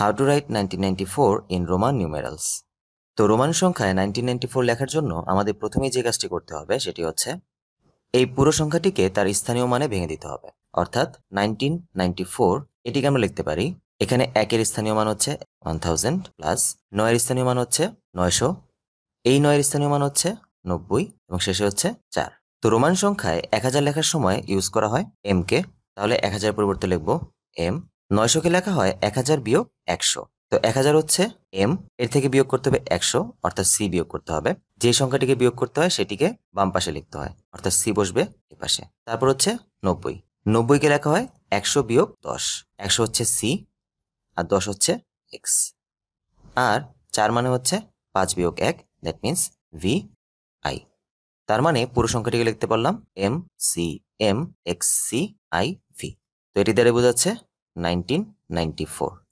How to right 1994 in Roman numerals. তো Roman সংখ্যায় 1994 লেখার জন্য আমাদের প্রথমেই যে কাজটি করতে হবে সেটি হচ্ছে এই পুরো সংখ্যাটিকে তার স্থানীয় মানে ভেঙে দিতে হবে। অর্থাৎ 1994 এটিকে আমরা লিখতে পারি, এখানে 1-এর স্থানীয় মান হচ্ছে 1000 প্লাস 9-এর স্থানীয় মান হচ্ছে 900, এই 9-এর স্থানীয় মান হচ্ছে 90 এবং শেষে হচ্ছে 4। তো রোমান সংখ্যায় 1000 লেখার সময় ইউজ করা হয় এম কে, তাহলে 1000 পরিবর্তে লিখব এম। 900 কে লেখা হয় 1000 বিয়োগ 100, তো 1000 হচ্ছে এম, এর থেকে বিয়োগ করতে হবে 100 অর্থাৎ সি বিয়োগ করতে হবে। যে সংখ্যাটিকে বিয়োগ করতে হয় সেটিকে বাম পাশে লিখতে হয় অর্থাৎ সি বসবে এ পাশে। তারপর হচ্ছে 90, 90 কে লেখা হয় 100 বিয়োগ 10, 100 হচ্ছে সি আর 10 হচ্ছে এক্স। আর 4 মানে হচ্ছে 5 বিয়োগ 1, দ্যাট মিনস ভি আই। তার মানে পুরো সংখ্যাটিকে লিখতে পারলাম M C M X C I V. তো এটি দ্বারা বোঝাচ্ছে 1994।